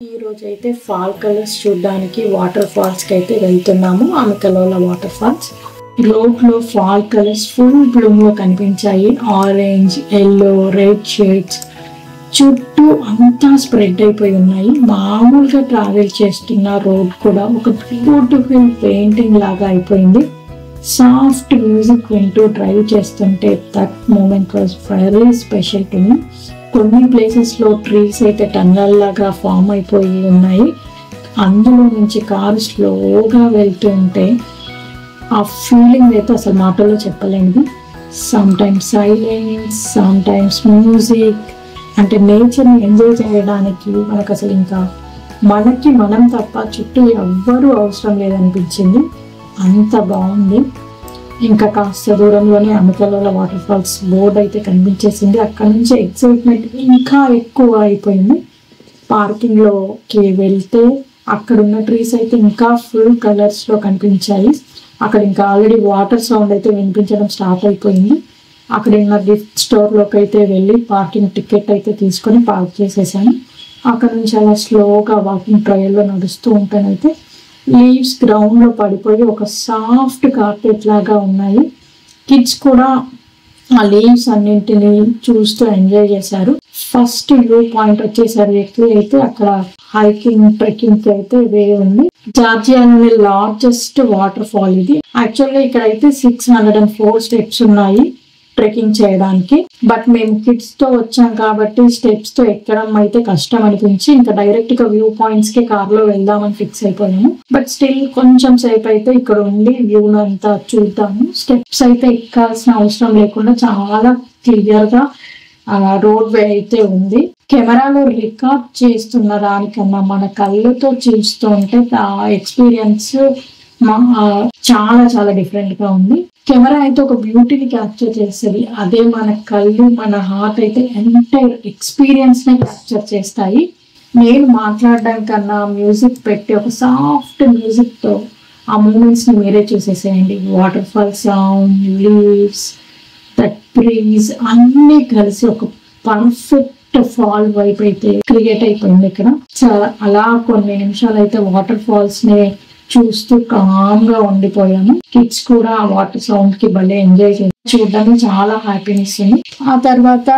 ఈ రోజు అయితే ఫాల్ కలర్స్ చూడడానికి వాటర్ ఫాల్స్ కి అయితే వెళ్తున్నాము. అమికలోల వాటర్ ఫాల్స్ రోడ్ లో ఫాల్ కలర్స్ ఫుల్ బ్లూమ్ లో కనిపించాయి. ఆరెంజ్, ఎల్లో, రెడ్ షేడ్స్ చుట్టూ అంతా స్ప్రెడ్ అయిపోయి ఉన్నాయి. మామూలుగా ట్రావెల్ చేస్తున్న రోడ్ కూడా ఒక బ్యూటిఫుల్ పెయింటింగ్ లాగా అయిపోయింది. సాఫ్ట్ మ్యూజిక్ వింటూ డ్రైవ్ చేస్తుంటే that moment was very special to me. కొన్ని ప్లేసెస్ లో ట్రీస్ అయితే టన్నల్ లాగా ఫామ్ అయిపోయి ఉన్నాయి. అందులో నుంచి కారు స్లోగా వెళ్తూ ఉంటే ఆ ఫీలింగ్ అయితే అసలు మాటల్లో చెప్పలేనిది. Sometimes silence, sometimes music, అంటే నేచర్ని ఎంజాయ్ చేయడానికి మనకు అసలు ఇంకా మనకి మనం తప్ప చుట్టూ ఎవ్వరూ అవసరం లేదనిపించింది. అంత బాగుంది. ఇంకా కాస్త దూరంలోనే అమికలోల వాటర్ ఫాల్స్ బోర్డ్ అయితే కనిపించేసింది. అక్కడ నుంచి ఎక్సైట్మెంట్ ఇంకా ఎక్కువ అయిపోయింది. పార్కింగ్ లోకి వెళ్తే అక్కడ ఉన్న ట్రీస్ అయితే ఇంకా ఫుల్ కలర్స్ లో కనిపించాయి. అక్కడ ఇంకా ఆల్రెడీ వాటర్ సౌండ్ అయితే వినిపించడం స్టార్ట్ అయిపోయింది. అక్కడ ఉన్న గిఫ్ట్ స్టోర్ లోకి అయితే వెళ్ళి పార్కింగ్ టికెట్ అయితే తీసుకొని పార్క్ చేసేసాను. అక్కడ నుంచి అలా స్లోగా వాకింగ్ ట్రయల్లో నడుస్తూ ఉంటానైతే లీవ్స్ గ్రౌండ్ లో పడిపోయి ఒక సాఫ్ట్ కార్పెట్ లాగా ఉన్నాయి. కిడ్స్ కూడా ఆ లీవ్స్ అన్నింటినీ చూస్తూ ఎంజాయ్ చేశారు. ఫస్ట్ వ్యూ పాయింట్ వచ్చేసరికి అయితే అక్కడ హైకింగ్, ట్రెక్కింగ్ కి అయితే వే ఉంది. జార్జియాలోని లార్జెస్ట్ వాటర్ ఫాల్ ఇది. యాక్చువల్గా ఇక్కడ అయితే 604 స్టెప్స్ ఉన్నాయి ట్రెక్కింగ్ చేయడానికి. బట్ మేము కిడ్స్ తో వచ్చాం కాబట్టి స్టెప్స్ తో ఎక్కడం అయితే కష్టం అనిపించి ఇంకా డైరెక్ట్ గా వ్యూ పాయింట్స్ కి కార్ లో వెళ్దామని ఫిక్స్ అయిపోయాము. బట్ స్టిల్ కొంచెం సేపు అయితే ఇక్కడ ఉండి వ్యూ అంతా చూద్దాము. స్టెప్స్ అయితే ఎక్కాల్సిన అవసరం లేకుండా చాలా క్లియర్ గా రోడ్ వే అయితే ఉంది. కెమెరాలో రికార్డ్ చేస్తున్న దానికన్నా మన కళ్ళతో చూస్తూ ఉంటే ఆ ఎక్స్పీరియన్స్ చాలా చాలా డిఫరెంట్ గా ఉంది. కెమెరా అయితే ఒక బ్యూటీని క్యాప్చర్ చేస్తుంది. అదే మన కళ్ళు, మన హార్ట్ అయితే ఎంటైర్ ఎక్స్పీరియన్స్ నే క్యాప్చర్ చేస్తాయి. నేను మాట్లాడడం కన్నా మ్యూజిక్ పెట్టి ఒక సాఫ్ట్ మ్యూజిక్ తో ఆ మూమెంట్స్ ని మీరే చూసేసేయండి. Water fall sound, leaves, that breeze అన్ని కలిసి ఒక పర్ఫెక్ట్ ఫాల్ వైపు అయితే క్రియేట్ అయిపోయింది ఇక్కడ. అలా కొన్ని నిమిషాలు అయితే వాటర్ ఫాల్స్ ని చూస్తూ కామ్ గా ఉండిపోయాము. కిడ్స్ కూడా ఆ వాటర్ సౌండ్ కి భలే ఎంజాయ్ చేసి చూడడానికి చాలా హ్యాపీనెస్ ఉంది. ఆ తర్వాత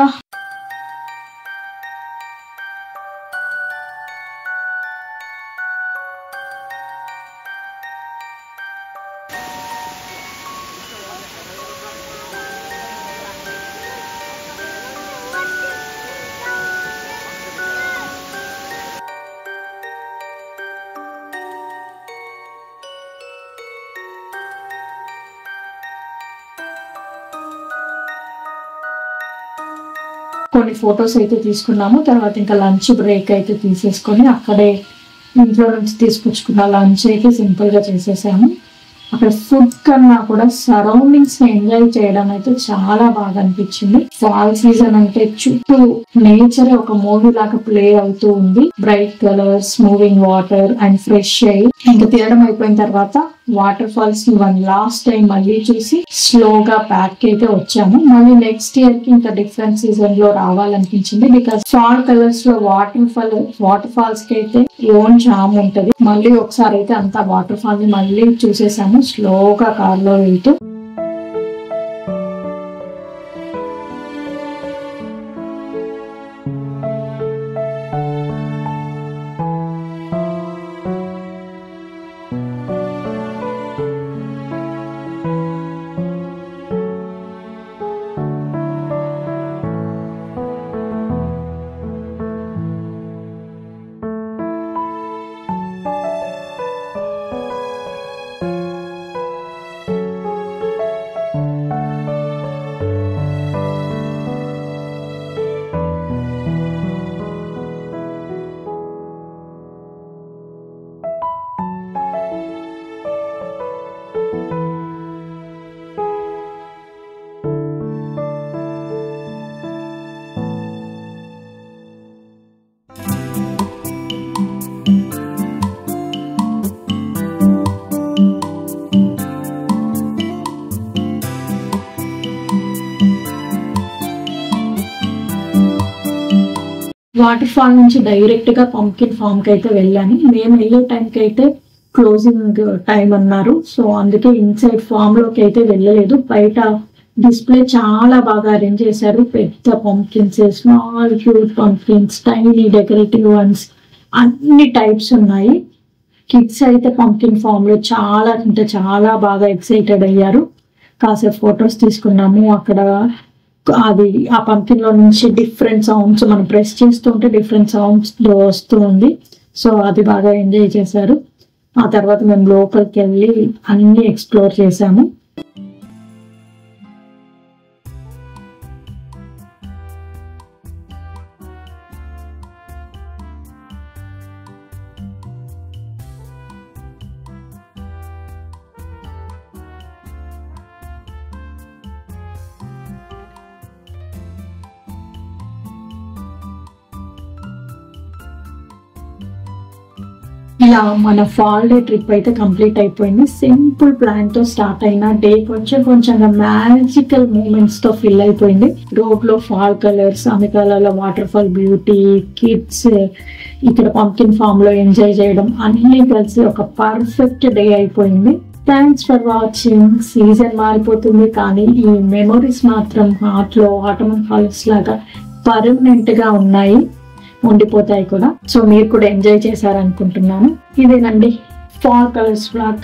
కొన్ని ఫొటోస్ అయితే తీసుకున్నాము. తర్వాత ఇంకా లంచ్ బ్రేక్ అయితే తీసేసుకొని అక్కడే ఇంట్లో నుంచి తీసుకొచ్చుకున్న లంచ్ అయితే సింపుల్ గా చేసేసాము. అక్కడ ఫుడ్ కన్నా కూడా సరౌండింగ్స్ ని ఎంజాయ్ చేయడం అయితే చాలా బాగా అనిపించింది. ఫాల్ సీజన్ అంటే చుట్టూ నేచర్ ఒక మూవీ లాగా ప్లే అవుతూ ఉంది. Bright colours, moving water and fresh air. ఇంకా తినడం అయిపోయిన తర్వాత వాటర్ ఫాల్స్ ని లాస్ట్ టైం మళ్ళీ చూసి స్లోగా బ్యాక్ అయితే వచ్చాము. మళ్ళీ నెక్స్ట్ ఇయర్ కి ఇంకా డిఫరెంట్ సీజన్ లో రావాలనిపించింది. బికాస్ ఫాల్ కలర్స్ లో వాటర్ ఫాల్స్ కి అయితే ఓన్ చామ్ ఉంటది. మళ్ళీ ఒకసారి అయితే అంతా వాటర్ ఫాల్ ని మళ్ళీ చూసేసాము స్లోగా కార్ లో వెళ్తూ. వాటర్ ఫాల్ నుంచి డైరెక్ట్ గా పంకిన్ ఫామ్ కి అయితే వెళ్ళాను. మేము వెళ్ళే టైంకి అయితే క్లోజింగ్ టైం అన్నారు. సో అందుకే ఇన్సైడ్ ఫామ్ లోకి అయితే వెళ్ళలేదు. బయట డిస్ప్లే చాలా బాగా అరేంజ్ చేశారు. పెద్ద pumpkins, small cute pumpkins, tiny decorative once, అన్ని టైప్స్ ఉన్నాయి. కిడ్స్ అయితే పంకిన్ ఫామ్ లో చాలా అంటే చాలా బాగా ఎక్సైటెడ్ అయ్యారు. కాసేపు ఫొటోస్ తీసుకున్నాము. అక్కడ అది ఆ పంకిన్ లో నుంచి డిఫరెంట్ సౌండ్స్ మనం ప్రెస్ చేస్తుంటే డిఫరెంట్ సౌండ్స్ వస్తూ ఉంది. సో అది బాగా ఎంజాయ్ చేశారు. ఆ తర్వాత మేము లోపలికి వెళ్ళి అన్ని ఎక్స్ప్లోర్ చేసాము. ఇలా మన ఫాల్ డే ట్రిప్ అయితే కంప్లీట్ అయిపోయింది. సింపుల్ ప్లాన్ తో స్టార్ట్ అయిన డే కొంచెం కొంచెంగా మ్యాజికల్ మూమెంట్స్ తో ఫిల్ అయిపోయింది. రోడ్ లో ఫాల్ కలర్స్, అమెరికాలో వాటర్ ఫాల్ బ్యూటీ, కిడ్స్ ఇక్కడ పంకిన్ ఫామ్ లో ఎంజాయ్ చేయడం అన్ని కలిసి ఒక పర్ఫెక్ట్ డే అయిపోయింది. Thanks for watching. సీజన్ మారిపోతుంది కానీ ఈ మెమొరీస్ మాత్రం హార్ట్ లో ఆటోమన్ ఫాల్స్ లాగా పర్మనెంట్ గా ఉన్నాయి, ఉండిపోతాయి కూడా. సో మీరు కూడా ఎంజాయ్ చేశారనుకుంటున్నాను. ఇదేనండి ఫాల్ కలర్స్ వ్లాగ్.